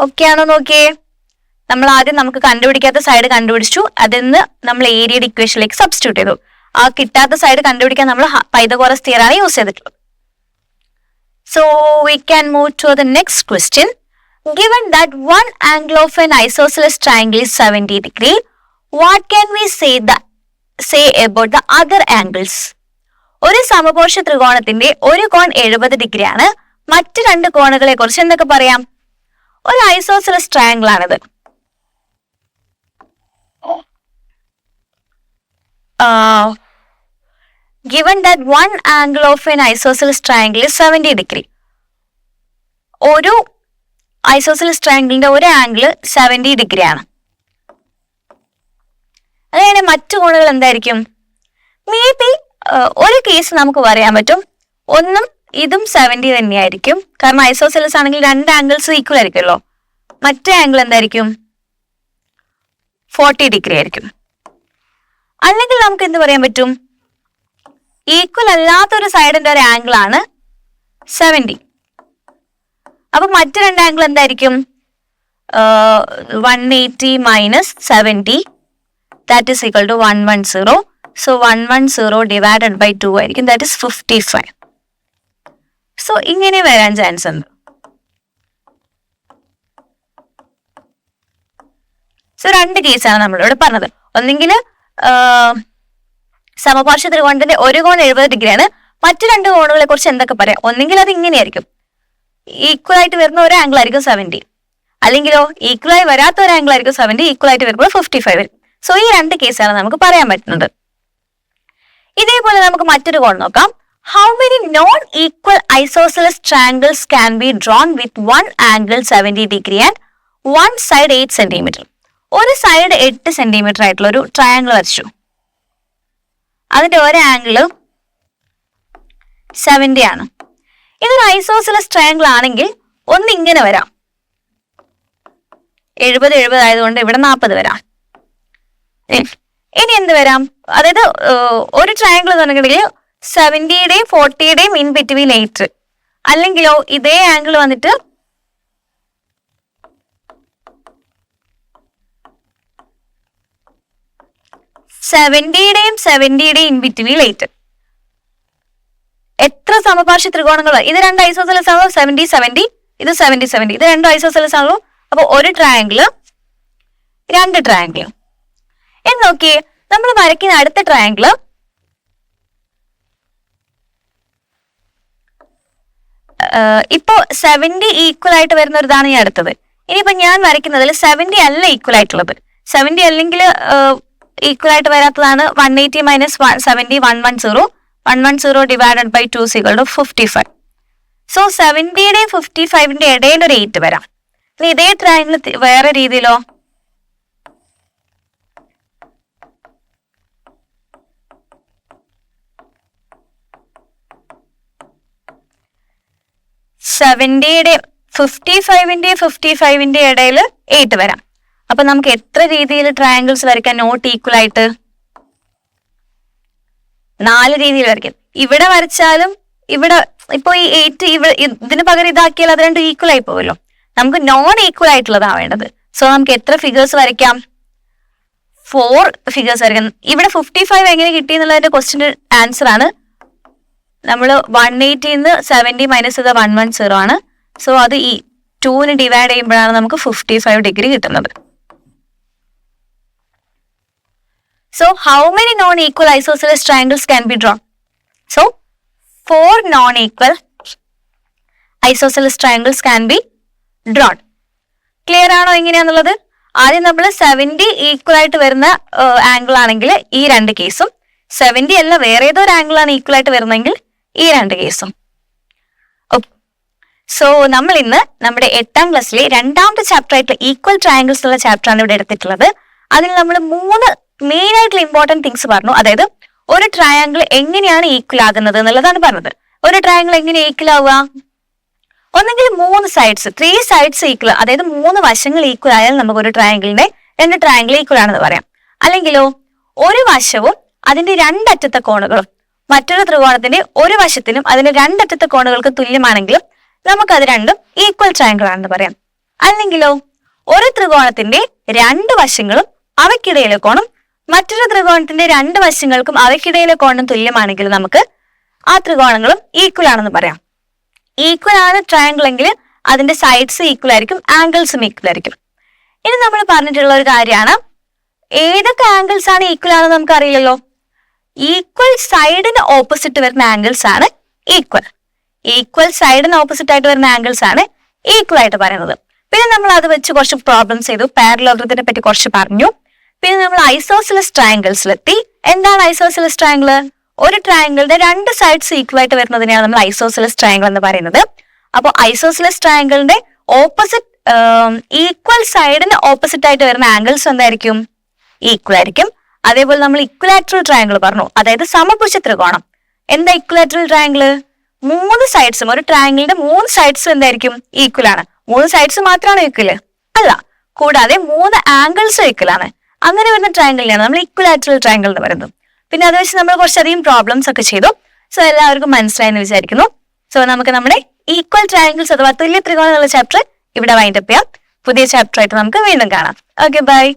Okay ആണോ നോക്കിയേ. നമ്മൾ ആദ്യം നമുക്ക് കണ്ടുപിടിക്കാത്ത സൈഡ് കണ്ടുപിടിച്ചു, അതിൽ നിന്ന് നമ്മൾ ഏരിയയുടെ ഇക്വേഷനിലേക്ക് സബ്സ്റ്റിറ്റ്യൂട്ട് ചെയ്തു. ആ കിട്ടാത്ത സൈഡ് കണ്ടുപിടിക്കാൻ നമ്മൾ പൈതഗോറസ് തിയറാണ് യൂസ് ചെയ്തിട്ടുള്ളത്. So we can move to the next question. Given that one angle of an isosceles triangle is 70 degree, what can we say about the other angles? ഒരു സമപോർഷ ത്രികോണത്തിന്റെ ഒരു കോൺ 70 ഡിഗ്രി ആണ്. മറ്റ് രണ്ട് കോണുകളെ കുറിച്ച് എന്തൊക്കെ പറയാം? ഒരു ഐസോസെലസ് ട്രയാങ്കിൾ ആണിത്. Given that one angle of an isosceles triangle is 70 degree. ഒരു ഐസോസെലസ് ട്രയാങ്കിളിന്റെ ഒരു ആംഗിൾ 70 ഡിഗ്രി ആണ്. അതായത് മറ്റു കോണുകൾ എന്തായിരിക്കും? മേ ബി ഒരു കേസ് നമുക്ക് പറയാൻ പറ്റും, ഒന്നും ഇതും 70 തന്നെയായിരിക്കും. കാരണം ഐസോസെലസ് ആണെങ്കിൽ രണ്ട് ആംഗിൾസ് ഈക്വൽ ആയിരിക്കുമല്ലോ. മറ്റേ ആംഗിൾ എന്തായിരിക്കും? 40 ഡിഗ്രി ആയിരിക്കും. അല്ലെങ്കിൽ നമുക്ക് എന്ത് പറയാൻ പറ്റും? ഈക്വൽ അല്ലാത്തൊരു സൈഡിന്റെ ഒരു ആംഗിൾ ആണ് 70. അപ്പൊ മറ്റു രണ്ട് ആംഗിൾ എന്തായിരിക്കും? 180 minus 70, that is equal to 110. So 110 divided by 2 ആയിരിക്കും, ദാറ്റ് ഈസ് 55. സോ ഇങ്ങനെ വരാൻ ചാൻസ് ഉണ്ട്. സോ രണ്ട് കേസാണ് നമ്മളിവിടെ പറഞ്ഞത്. ഒന്നെങ്കിൽ സമപാർശ്വ ത്രികോണത്തിന്റെ ഒരു കോൺ 70 ഡിഗ്രിയാണ്. മറ്റു രണ്ട് കോണുകളെ കുറിച്ച് എന്തൊക്കെ പറയാം? ഒന്നെങ്കിൽ അത് ഇങ്ങനെയായിരിക്കും, ഈക്വൽ ആയിട്ട് വരുന്ന ഒരു ആംഗിൾ ആയിരിക്കും 70, അല്ലെങ്കിലോ ഈക്വൽ ആയി വരാത്ത ഒരു ആംഗിൾ ആയിരിക്കും 70, ഈക്വൽ ആയിട്ട് വരുമ്പോൾ 55 വരും. സോ ഈ രണ്ട് കേസാണ് നമുക്ക് പറയാൻ പറ്റുന്നത്. ഇതേപോലെ നമുക്ക് മറ്റൊരു കോൺ നോക്കാം. How many non-equal isosceles triangles can be drawn with one angle 70 degree and one side 8 centimeter? ഒരു സൈഡ് 8 സെന്റിമീറ്റർ ആയിട്ടുള്ള ഒരു ട്രയാങ്കിൾ വരച്ചു. അതിന്റെ ഒരു ആംഗിള് 70 ആണ്. ഇതൊരു ഐസോസിലസ് ട്രയാങ്കിൾ ആണെങ്കിൽ ഒന്ന് ഇങ്ങനെ വരാം, 70 ആയതുകൊണ്ട് ഇവിടെ 40 വരാം. ഇനി എന്ത് വരാം, അതായത് ഒരു ട്രയാങ്കിൾ എന്ന് പറഞ്ഞിട്ടുണ്ടെങ്കിൽ 70യുടെയും 40യുടെയും ഇൻ ബിറ്റ്വീൻ 8, അല്ലെങ്കിലോ ഇതേ ആംഗിൾ വന്നിട്ട് 70യുടെയും ഇൻ ബിറ്റ്വീൻ 8. എത്ര സമപാർശ്വ ത്രികോണങ്ങൾ, ഇത് രണ്ട് ഐസോസെലസ് ആണല്ലോ, 70 ഇത് 70 ഇത് രണ്ടും ഐസോസെലസ് ആണല്ലോ. അപ്പൊ ഒരു ട്രയാങ്കിള്, രണ്ട് ട്രയാങ്കിൾ. എന്ന് നോക്കിയേ, നമ്മൾ വരയ്ക്കുന്ന അടുത്ത ട്രയാങ്കിള് ഇപ്പോ 70 ഈക്വൽ ആയിട്ട് വരുന്ന ഒരു ഇതാണ് ഈ അടുത്തത്. ഇനിയിപ്പോ ഞാൻ വരയ്ക്കുന്നതിൽ 70 അല്ല ഈക്വൽ ആയിട്ടുള്ളത്. 70 അല്ലെങ്കിൽ ഈക്വൽ ആയിട്ട് വരാത്തതാണ് 180 മൈനസ് 70 110. 110 divided by 2 = 55. സോ 70യുടെയും 55ന്റെ ഇടയിൽ ഒരു 8 വരാം. ഇനി ഇതേ ട്രയാങ്കിൾ വേറെ രീതിയിലോ, യുടെയും 55ന്റെ ഇടയിൽ 8 വരാം. അപ്പൊ നമുക്ക് എത്ര രീതിയിൽ ട്രയാങ്കിൾസ് വരയ്ക്കാം നോട്ട് ഈക്വൽ ആയിട്ട്? 4 രീതിയിൽ വരയ്ക്കാം. ഇവിടെ വരച്ചാലും ഇവിടെ ഇപ്പൊ ഈ 8 ഇതിന് പകരം ഇതാക്കിയാൽ അത് രണ്ടും ഈക്വൽ ആയി പോകുമല്ലോ. നമുക്ക് നോൺ ഈക്വൽ ആയിട്ടുള്ളതാണ് വേണ്ടത്. സോ നമുക്ക് എത്ര ഫിഗേഴ്സ് വരയ്ക്കാം? 4 ഫിഗേഴ്സ് വരയ്ക്കാം. ഇവിടെ 55 എങ്ങനെ കിട്ടി എന്നുള്ളതിന്റെ ക്വസ്റ്റ്യൻ ആൻസർ ആണ്. നമ്മൾ 180 70 മൈനസ് ചെയ്ത 110 ആണ്. സോ അത് ഈ 2ന് ഡിവൈഡ് ചെയ്യുമ്പോഴാണ് നമുക്ക് 55 ഡിഗ്രി കിട്ടുന്നത്. So how many non-equal isosceles triangles can be drawn? So 4 non-equal isosceles triangles can be drawn. Clear ആണോ എങ്ങനെയാന്നുള്ളത്? ആദ്യം നമ്മൾ 70 ഈക്വൽ ആയിട്ട് വരുന്ന ആംഗിൾ ആണെങ്കിൽ ഈ രണ്ട് കേസും, 70 അല്ല വേറെ ഏതോ ഒരു ആംഗിൾ ആണ് ഈക്വൽ ആയിട്ട് വരുന്നെങ്കിൽ ഈ രണ്ട് കേസും. സോ നമ്മൾ ഇന്ന് നമ്മുടെ 8ാം ക്ലാസ്സിലെ രണ്ടാമത്തെ ചാപ്റ്റർ ആയിട്ടുള്ള ഈക്വൽ ട്രയാങ്കിൾസ് ഉള്ള ചാപ്റ്റർ ആണ് ഇവിടെ എടുത്തിട്ടുള്ളത്. അതിൽ നമ്മൾ 3 മെയിൻ ആയിട്ടുള്ള ഇമ്പോർട്ടന്റ് തിങ്സ് പറഞ്ഞു. അതായത് ഒരു ട്രയാങ്കിൾ എങ്ങനെയാണ് ഈക്വൽ ആകുന്നത് എന്നുള്ളതാണ് പറഞ്ഞത്. ഒരു ട്രയാങ്കിൾ എങ്ങനെ ഈക്വൽ ആവുക? ഒന്നെങ്കിൽ 3 സൈഡ്സ് 3 സൈഡ്സ് ഈക്വൽ, അതായത് 3 വശങ്ങൾ ഈക്വൽ ആയാൽ നമുക്ക് ഒരു ട്രയാങ്കിളിന്റെ 2 ട്രയാങ്കിൾ ഈക്വൽ ആണെന്ന് പറയാം. അല്ലെങ്കിലോ ഒരു വശവും അതിന്റെ രണ്ടറ്റത്തെ കോണുകളും മറ്റൊരു ത്രികോണത്തിന്റെ ഒരു വശത്തിനും അതിന്റെ രണ്ടറ്റത്തെ കോണുകൾക്ക് തുല്യമാണെങ്കിലും നമുക്കത് രണ്ടും ഈക്വൽ ട്രയാങ്കിൾ ആണെന്ന് പറയാം. അല്ലെങ്കിലോ ഒരു ത്രികോണത്തിന്റെ 2 വശങ്ങളും അവയ്ക്കിടയിലെ കോണും മറ്റൊരു ത്രികോണത്തിന്റെ 2 വശങ്ങൾക്കും അവയ്ക്കിടയിലെ കോണും തുല്യമാണെങ്കിൽ നമുക്ക് ആ ത്രികോണങ്ങളും ഈക്വൽ ആണെന്ന് പറയാം. ഈക്വൽ ആണ് ട്രയാങ്കിൾ എങ്കിൽ അതിന്റെ സൈഡ്സ് ഈക്വൽ ആയിരിക്കും, ആംഗിൾസും ഈക്വൽ ആയിരിക്കും. ഇനി നമ്മൾ പറഞ്ഞിട്ടുള്ള ഒരു കാര്യമാണ്, ഏതൊക്കെ ആംഗിൾസ് ആണ് ഈക്വൽ ആണെന്ന് നമുക്ക് അറിയില്ലല്ലോ. ഈക്വൽ സൈഡിന് ഓപ്പോസിറ്റ് വരുന്ന ആംഗിൾസ് ആണ് ഈക്വൽ. ഈക്വൽ സൈഡിന് ഓപ്പോസിറ്റ് ആയിട്ട് വരുന്ന ആംഗിൾസ് ആണ് ഈക്വൽ ആയിട്ട് പറയുന്നത്. പിന്നെ നമ്മൾ അത് വെച്ച് കുറച്ച് പ്രോബ്ലംസ് ചെയ്തു, പാരലലോഗ്രത്തിനെ പറ്റി കുറച്ച് പറഞ്ഞു. പിന്നെ നമ്മൾ ഐസോസിലസ് ട്രയാങ്കിൾസിലെത്തി. എന്താണ് ഐസോസിലസ് ട്രയാങ്കിൾ? ഒരു ട്രയാങ്കിളിന്റെ 2 സൈഡ്സ് ഈക്വൽ ആയിട്ട് വരുന്നതിനെയാണ് നമ്മൾ ഐസോസിലസ് ട്രയാങ്കിൾ എന്ന് പറയുന്നത്. അപ്പോൾ ഐസോസിലസ് ട്രയാങ്കിളിന്റെ ഓപ്പോസിറ്റ് ഈക്വൽ സൈഡിന് ഓപ്പോസിറ്റ് ആയിട്ട് വരുന്ന ആംഗിൾസ് എന്തായിരിക്കും? ഈക്വൽ ആയിരിക്കും. അതേപോലെ നമ്മൾ ഇക്വലാറ്ററൽ ട്രയാങ്കിൾ പറഞ്ഞു, അതായത് സമഭുജ ത്രികോണം. എന്താ ഇക്വലാറ്ററൽ ട്രയാങ്കിൾ? 3 സൈഡ്സും, ഒരു ട്രയാങ്കിളിന്റെ 3 സൈഡ്സും എന്തായിരിക്കും? ഈക്വൽ ആണ്. 3 സൈഡ്സ് മാത്രമാണ് ഈക്വൽ അല്ല, കൂടാതെ 3 ആംഗിൾസും ഈക്വൽ ആണ്. അങ്ങനെ വരുന്ന ട്രയാങ്കിളിനെയാണ് നമ്മൾ ഇക്വലാറ്ററൽ ട്രയാങ്കിൾ എന്ന് പറയുന്നത്. പിന്നെ അത് വെച്ച് നമ്മൾ കുറച്ചധികം പ്രോബ്ലംസ് ഒക്കെ ചെയ്തു. സോ എല്ലാവർക്കും മനസ്സിലായെന്ന് വിചാരിക്കുന്നു. സോ നമുക്ക് നമ്മുടെ ഈക്വൽ ട്രയാങ്കിൾസ് അഥവാ തുല്യ ത്രികോണം എന്നുള്ള ചാപ്റ്റർ ഇവിടെ വൈൻഡപ്പ് ചെയ്യാം. പുതിയ ചാപ്റ്റർ ആയിട്ട് നമുക്ക് വീണ്ടും കാണാം. Okay, by.